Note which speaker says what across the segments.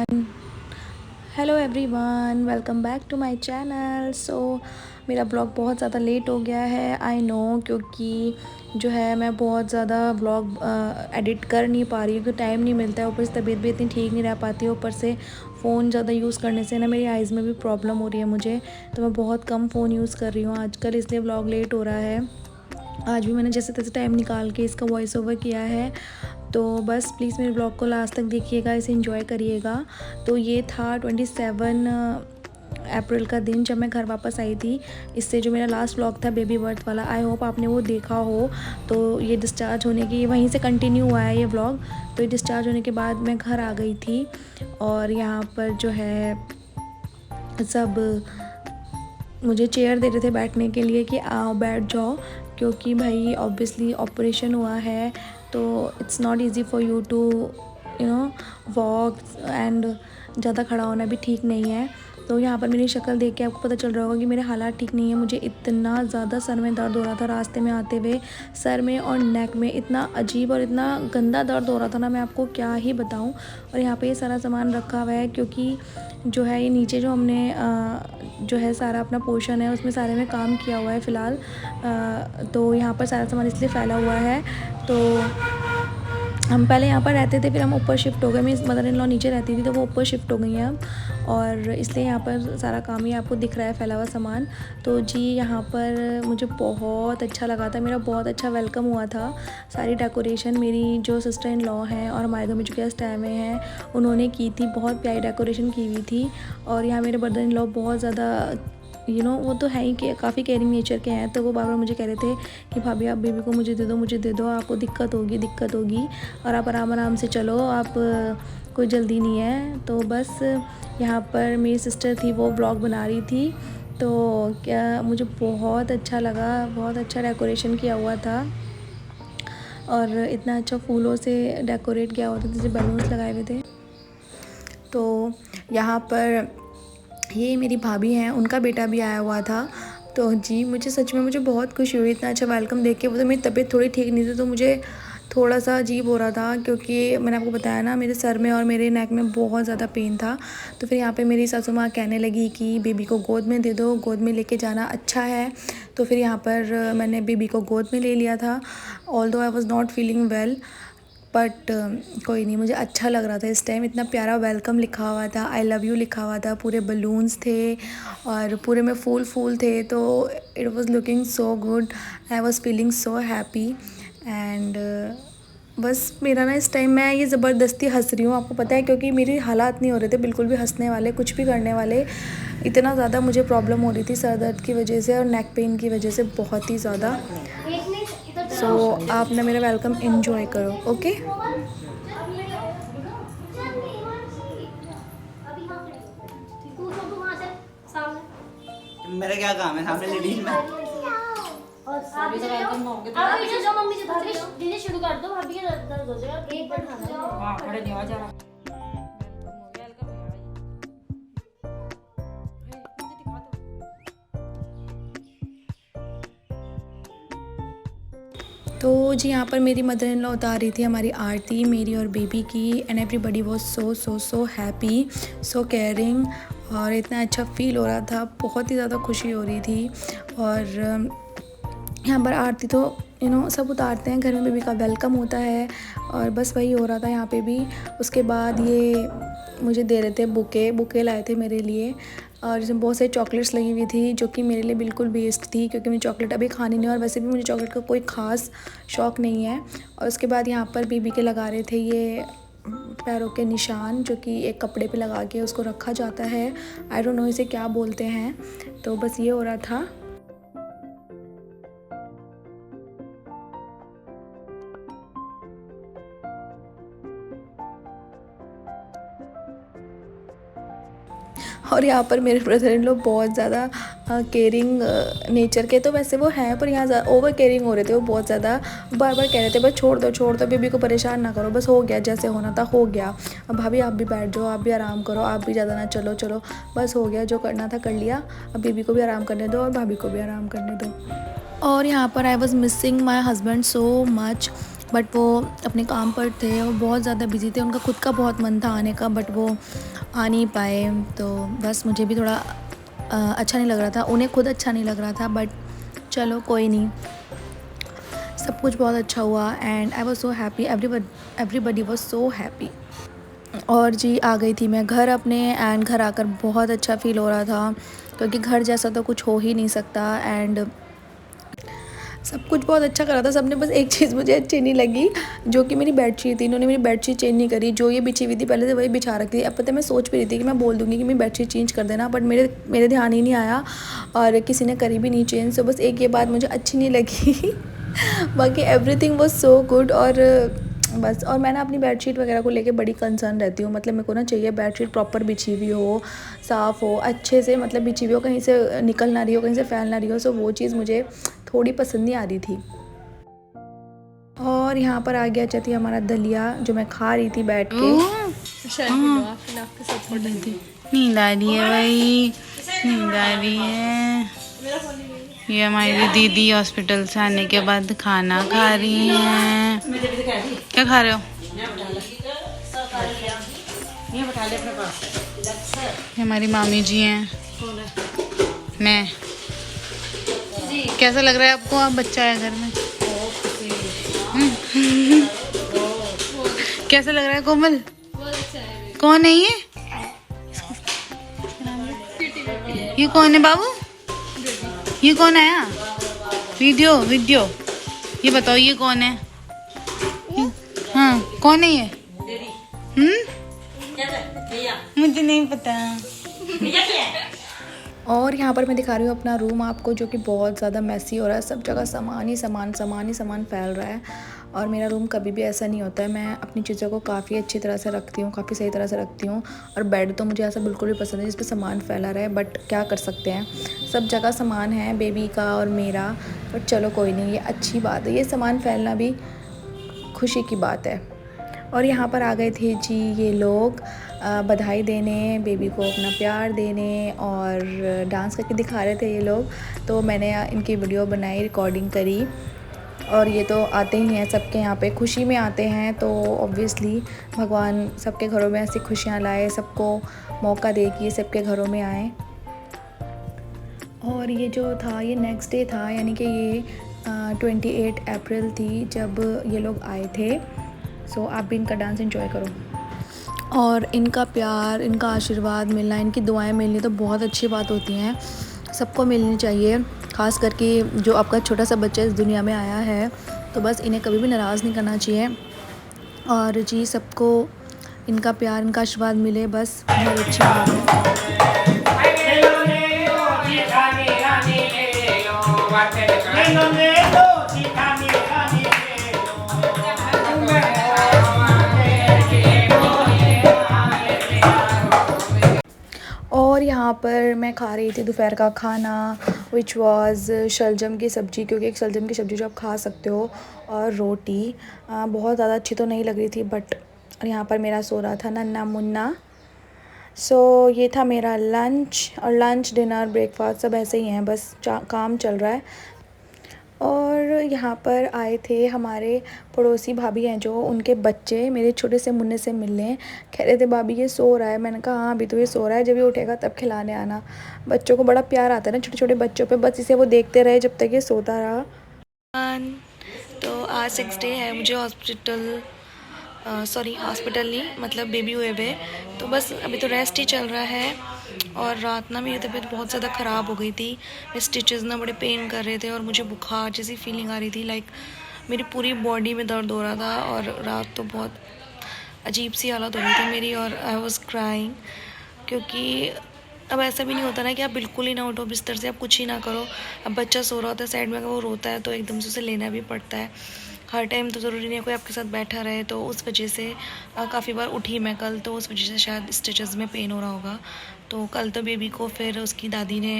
Speaker 1: Hello everyone, welcome back to my channel. मेरा blog बहुत ज़्यादा लेट हो गया है, आई नो, क्योंकि जो है मैं बहुत ज़्यादा ब्लॉग एडिट कर नहीं पा रही हूँ क्योंकि टाइम नहीं मिलता है। ऊपर से तबीयत भी इतनी ठीक नहीं रह पाती है। ऊपर से फ़ोन ज़्यादा यूज़ करने से ना मेरी आइज़ में भी प्रॉब्लम हो रही है मुझे, तो मैं बहुत कम फ़ोन यूज़ कर रही हूँ आजकल, इसलिए ब्लॉग लेट हो रहा है। आज भी मैंने जैसे तैसे टाइम निकाल के इसका वॉइस ओवर किया है। तो बस प्लीज़ मेरे ब्लॉग को लास्ट तक देखिएगा, इसे एंजॉय करिएगा। तो ये था 27 अप्रैल का दिन जब मैं घर वापस आई थी। इससे जो मेरा लास्ट व्लॉग था बेबी बर्थ वाला, आई होप आपने वो देखा हो। तो ये डिस्चार्ज होने की वहीं से कंटिन्यू हुआ है ये व्लॉग। तो ये डिस्चार्ज होने के बाद मैं घर आ गई थी और यहाँ पर जो है सब मुझे चेयर दे रहे थे बैठने के लिए कि आओ बैठ जाओ, क्योंकि भाई ऑब्वियसली ऑपरेशन हुआ है तो it's not easy for you to walk and ज़्यादा खड़ा होना भी ठीक नहीं है। तो यहाँ पर मेरी शक्ल देख के आपको पता चल रहा होगा कि मेरे हालात ठीक नहीं है। मुझे इतना ज़्यादा सर में दर्द हो रहा था रास्ते में आते हुए, सर में और नेक में इतना अजीब और इतना गंदा दर्द हो रहा था ना, मैं आपको क्या ही बताऊँ। और यहाँ पे ये सारा सामान रखा हुआ है क्योंकि जो है ये नीचे जो हमने जो है सारा अपना पोर्शन है उसमें सारे में काम किया हुआ है फ़िलहाल। तो यहाँ पर सारा सामान इसलिए फैला हुआ है। तो हम पहले यहाँ पर रहते थे, फिर हम ऊपर शिफ्ट हो गए। मेरी मदर इन लॉ नीचे रहती थी तो वो ऊपर शिफ्ट हो गई हैं अब, और इसलिए यहाँ पर सारा काम ही आपको दिख रहा है फैला हुआ सामान। तो जी यहाँ पर मुझे बहुत अच्छा लगा था, मेरा बहुत अच्छा वेलकम हुआ था। सारी डेकोरेशन मेरी जो सिस्टर इन लॉ हैं और हमारे घर में जो गेस्ट आए हुए हैं उन्होंने की थी, बहुत प्यारी डेकोरेशन की हुई थी। और यहाँ मेरे ब्रदर इन लॉ बहुत ज़्यादा वो तो है ही कि काफ़ी केयरिंग नेचर के हैं। तो वो बार बार मुझे कह रहे थे कि भाभी आप बेबी को मुझे दे दो, आपको दिक्कत होगी और आप आराम आराम से चलो, आप कोई जल्दी नहीं है। तो बस यहाँ पर मेरी सिस्टर थी वो ब्लॉग बना रही थी, तो क्या मुझे बहुत अच्छा लगा, बहुत अच्छा डेकोरेशन किया हुआ था और इतना अच्छा फूलों से डेकोरेट किया हुआ था, जैसे बलून्स लगाए हुए थे। तो यहाँ पर ये मेरी भाभी हैं, उनका बेटा भी आया हुआ था। तो जी मुझे सच में मुझे बहुत खुशी हुई इतना अच्छा वेलकम देख के। वो तो मेरी तबीयत थोड़ी ठीक नहीं थी तो मुझे थोड़ा सा अजीब हो रहा था, क्योंकि मैंने आपको बताया ना मेरे सर में और मेरे नेक में बहुत ज़्यादा पेन था। तो फिर यहाँ पे मेरी सासू माँ कहने लगी कि बेबी को गोद में दे दो, गोद में लेके जाना अच्छा है। तो फिर यहाँ पर मैंने बेबी को गोद में ले लिया था, although I was not feeling well, but कोई नहीं, मुझे अच्छा लग रहा था इस टाइम। इतना प्यारा वेलकम लिखा हुआ था, आई लव यू लिखा हुआ था, पूरे बलून्स थे और पूरे में फूल थे। तो it was looking so good, I was feeling so happy. And बस मेरा ना इस टाइम मैं ये ज़बरदस्ती हंस रही हूँ, आपको पता है, क्योंकि मेरे हालात नहीं हो रहे थे बिल्कुल भी हंसने वाले, कुछ भी करने वाले। इतना ज़्यादा मुझे प्रॉब्लम हो रही थी सर दर्द की वजह से और नेक पेन की वजह से, बहुत ही ज़्यादा। सो आप ना मेरा वेलकम एंजॉय करो, ओके।
Speaker 2: मेरा क्या काम है सामने लेडीज में।
Speaker 3: और आप भी जाओ मम्मी से भाभी दीदी शुरू कर दो, भाभी के दर्द हो जाएगा, एक बार खाना। हां खड़े नहीं हो जा रहा।
Speaker 1: तो जी यहाँ पर मेरी मदर इन लॉ उतार रही थी हमारी आरती, मेरी और बेबी की, and everybody was so happy, so caring, और इतना अच्छा फील हो रहा था, बहुत ही ज़्यादा खुशी हो रही थी। और यहाँ पर आरती तो सब उतारते हैं, घर में बेबी का वेलकम होता है, और बस वही हो रहा था यहाँ पे भी। उसके बाद ये मुझे दे रहे थे बुके लाए थे मेरे लिए, और इसमें बहुत सारी चॉकलेट्स लगी हुई थी जो कि मेरे लिए बिल्कुल वेस्ट थी, क्योंकि मुझे चॉकलेट अभी खानी नहीं, और वैसे भी मुझे चॉकलेट का कोई ख़ास शौक़ नहीं है। और उसके बाद यहाँ पर बेबी के लगा रहे थे ये पैरों के निशान, जो कि एक कपड़े पे लगा के उसको रखा जाता है, आई डोंट नो इसे क्या बोलते हैं। तो बस ये हो रहा था। और यहाँ पर मेरे ब्रदर इन लोग बहुत ज़्यादा केयरिंग नेचर के तो वैसे वो हैं, पर यहाँ ओवर केयरिंग हो रहे थे। वो बहुत ज़्यादा बार बार कह रहे थे बस छोड़ दो बेबी को परेशान ना करो, बस हो गया, जैसे होना था हो गया। अब भाभी आप भी बैठ जाओ, आप भी आराम करो, आप भी ज़्यादा ना चलो, बस हो गया, जो करना था कर लिया, अब बेबी को भी आराम करने दो और भाभी को भी आराम करने दो। और यहाँ पर I was missing my husband so much, but वो अपने काम पर थे और बहुत ज़्यादा बिजी थे। उनका खुद का बहुत मन था आने का, बट वो आ नहीं पाए। तो बस मुझे भी थोड़ा अच्छा नहीं लग रहा था, उन्हें खुद अच्छा नहीं लग रहा था, बट चलो कोई नहीं, सब कुछ बहुत अच्छा हुआ and I was so happy, everybody was so happy. और जी आ गई थी मैं घर अपने, एंड घर आकर बहुत अच्छा फ़ील हो रहा था, क्योंकि घर जैसा तो कुछ हो ही नहीं सकता। एंड सब कुछ बहुत अच्छा करा था सबने, बस एक चीज़ मुझे अच्छी नहीं लगी, जो कि मेरी बेडशीट थी। इन्होंने मेरी बेडशीट चेंज नहीं करी, जो ये बिछी हुई थी पहले से वही बिछा रखी थी। अब पता है मैं सोच भी रही थी कि मैं बोल दूँगी कि मेरी बेडशीट चेंज कर देना, बट मेरे ध्यान ही नहीं आया और किसी ने करी भी नहीं चेंज। सो बस एक ये बात मुझे अच्छी नहीं लगी बाकी एवरीथिंग वाज सो गुड। और बस, और मैं ना अपनी बेडशीट वगैरह को लेके बड़ी कंसर्न रहती हूँ। मतलब मेरे को ना चाहिए बेडशीट प्रॉपर बिछी हुई हो, साफ़ हो, अच्छे से मतलब बिछी हुई हो, कहीं से निकल ना रही हो, कहीं से फैल ना रही हो। सो वो चीज़ मुझे थोड़ी पसंद नहीं आ रही थी। और यहाँ पर आ गया चती हमारा दलिया, जो मैं खा रही थी बैठ के।
Speaker 4: नींद आ रही है भाई, नींद आ रही है। ये हमारी दीदी हॉस्पिटल से आने के बाद खाना खा रही हैं। क्या खा रहे हो? ये हमारी मामी जी हैं। मैं, कैसा लग रहा है आपको? आप बच्चा है घर में। कैसा लग रहा है कोमल? कौन है ये? ये कौन है बाबू? ये कौन आया? वीडियो ये बताओ, ये कौन है? हाँ, कौन है ये? मुझे नहीं पता।
Speaker 1: और यहाँ पर मैं दिखा रही हूँ अपना रूम आपको, जो कि बहुत ज़्यादा मैसी हो रहा है। सब जगह सामान ही सामान फैल रहा है। और मेरा रूम कभी भी ऐसा नहीं होता है। मैं अपनी चीज़ों को काफ़ी अच्छी तरह से रखती हूँ, काफ़ी सही तरह से रखती हूँ। और बेड तो मुझे ऐसा बिल्कुल भी पसंद है जिस पे सामान फैला रहा है, बट क्या कर सकते हैं, सब जगह सामान है, बेबी का और मेरा। बट चलो कोई नहीं, ये अच्छी बात है, ये सामान फैलना भी खुशी की बात है। और यहाँ पर आ गए थे जी ये लोग बधाई देने, बेबी को अपना प्यार देने, और डांस करके दिखा रहे थे ये लोग। तो मैंने इनकी वीडियो बनाई, रिकॉर्डिंग करी। और ये तो आते ही हैं सबके यहाँ पे, खुशी में आते हैं, तो ऑब्वियसली भगवान सबके घरों में ऐसी खुशियाँ लाए, सबको मौका दे कि ये सबके घरों में आए। और ये जो था, ये नेक्स्ट डे था, यानी कि ये 28 अप्रैल थी जब ये लोग आए थे। सो आप भी इनका डांस एंजॉय करो। और इनका प्यार, इनका आशीर्वाद मिलना, इनकी दुआएं मिलनी तो बहुत अच्छी बात होती हैं, सबको मिलनी चाहिए। ख़ास करके जो आपका छोटा सा बच्चा इस दुनिया में आया है, तो बस इन्हें कभी भी नाराज़ नहीं करना चाहिए। और जी सबको इनका प्यार, इनका आशीर्वाद मिले, बस बहुत अच्छी बात है। और यहाँ पर मैं खा रही थी दोपहर का खाना, विच वाज़ शलजम की सब्ज़ी, क्योंकि एक शलजम की सब्ज़ी जो आप खा सकते हो, और रोटी। बहुत ज़्यादा अच्छी तो नहीं लग रही थी, बट और यहाँ पर मेरा सो रहा था नन्ना मुन्ना। सो ये था मेरा लंच, और लंच डिनर ब्रेकफास्ट सब ऐसे ही हैं, बस काम चल रहा है। और यहाँ पर आए थे हमारे पड़ोसी भाभी हैं जो, उनके बच्चे मेरे छोटे से मुन्ने से मिलने। कह रहे थे भाभी ये सो रहा है। मैंने कहा हाँ अभी तो ये सो रहा है, जब ये उठेगा तब खिलाने आना। बच्चों को बड़ा प्यार आता है ना छोटे छोटे बच्चों पे, बस इसे वो देखते रहे जब तक ये सोता रहा। तो आज 6 डे है मुझे हॉस्पिटल नहीं, मतलब बेबी हुए हुए। तो बस अभी तो रेस्ट ही चल रहा है। और रात ना मेरी तबीयत बहुत ज़्यादा ख़राब हो गई थी, मेरे स्टिचेस ना बड़े पेन कर रहे थे, और मुझे बुखार जैसी फीलिंग आ रही थी, लाइक मेरी पूरी बॉडी में दर्द हो रहा था। और रात तो बहुत अजीब सी हालत हो रही थी मेरी, और आई वॉज क्राइंग, क्योंकि अब ऐसा भी नहीं होता ना कि आप बिल्कुल ही ना उठो बिस्तर से, आप कुछ ही ना करो। अब बच्चा सो रहा होता है साइड में, अगर वो रोता है तो एकदम से उसे लेना भी पड़ता है। हर टाइम तो ज़रूरी नहीं है कोई आपके साथ बैठा रहे, तो उस वजह से काफ़ी बार उठी मैं कल, तो उस वजह से शायद स्टिचेस में पेन हो रहा होगा। तो कल तो बेबी को फिर उसकी दादी ने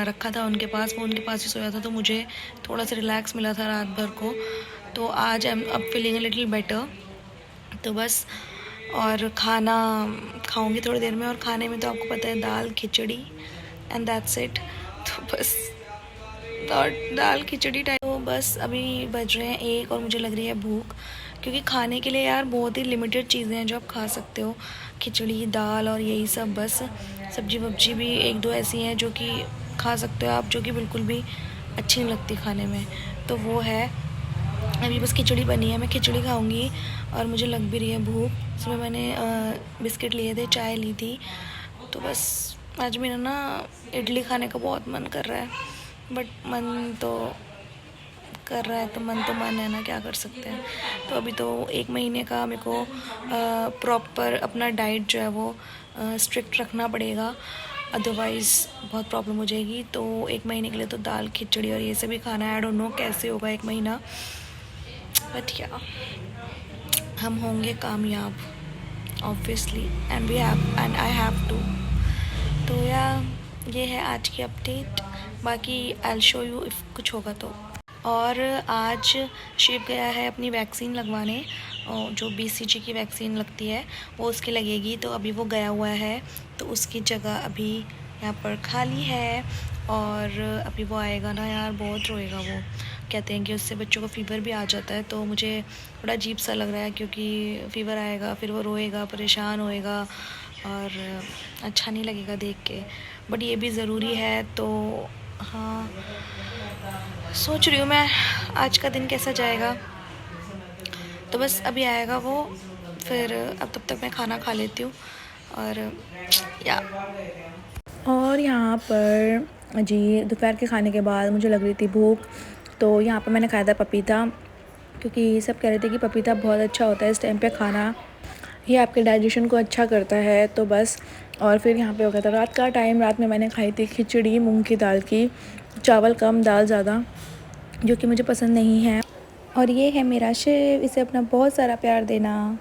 Speaker 1: रखा था उनके पास, वो उनके पास ही सोया था, तो मुझे थोड़ा सा रिलैक्स मिला था रात भर को। तो आज आई एम अब फीलिंग अ लिटिल बेटर। तो बस, और खाना खाऊंगी थोड़ी देर में, और खाने में तो आपको पता है दाल खिचड़ी एंड दैट्स इट। तो बस दाल खिचड़ी टाइप। तो बस अभी बज रहे हैं 1 और मुझे लग रही है भूख, क्योंकि खाने के लिए यार बहुत ही लिमिटेड चीज़ें हैं जो आप खा सकते हो, खिचड़ी दाल और यही सब। बस सब्जी वब्जी भी 1-2 ऐसी हैं जो कि खा सकते हो आप, जो कि बिल्कुल भी अच्छी नहीं लगती खाने में, तो वो है। अभी बस खिचड़ी बनी है, मैं खिचड़ी खाऊंगी और मुझे लग भी रही है भूख। सुबह मैंने बिस्किट लिए थे, चाय ली थी, तो बस आज मेरा ना इडली खाने का बहुत मन कर रहा है, बट मन तो कर रहा है तो मन है ना, क्या कर सकते हैं। तो अभी तो 1 महीने का मेरे को प्रॉपर अपना डाइट जो है वो स्ट्रिक्ट रखना पड़ेगा, अदरवाइज़ बहुत प्रॉब्लम हो जाएगी। तो 1 महीने के लिए तो दाल खिचड़ी और ये सब भी खाना है। आई डोंट नो कैसे होगा 1 महीना, बट क्या, हम होंगे कामयाब obviously, and I have to. तो ये है आज की अपडेट, बाकी I will show you if कुछ होगा तो। और आज शिव गया है अपनी वैक्सीन लगवाने, जो BCG की वैक्सीन लगती है वो उसकी लगेगी, तो अभी वो गया हुआ है, तो उसकी जगह अभी यहाँ पर खाली है। और अभी वो आएगा ना यार, बहुत रोएगा वो। कहते हैं कि उससे बच्चों को फ़ीवर भी आ जाता है, तो मुझे बड़ा अजीब सा लग रहा है, क्योंकि फ़ीवर आएगा फिर वो रोएगा, परेशान होएगा और अच्छा नहीं लगेगा देख के, बट ये भी ज़रूरी है। तो हाँ, सोच रही हूँ मैं आज का दिन कैसा जाएगा। तो बस अभी आएगा वो, फिर अब तब तक मैं खाना खा लेती हूँ। और यहाँ पर जी दोपहर के खाने के बाद मुझे लग रही थी भूख, तो यहाँ पर मैंने खाया था पपीता, क्योंकि सब कह रहे थे कि पपीता बहुत अच्छा होता है इस टाइम पे खाना, ये आपके डाइजेशन को अच्छा करता है। तो बस, और फिर यहाँ पे हो गया था रात का टाइम। रात में मैंने खाई थी खिचड़ी मूंग की दाल की, चावल कम दाल ज़्यादा, जो कि मुझे पसंद नहीं है। और ये है मेरा शिव, इसे अपना बहुत सारा प्यार देना।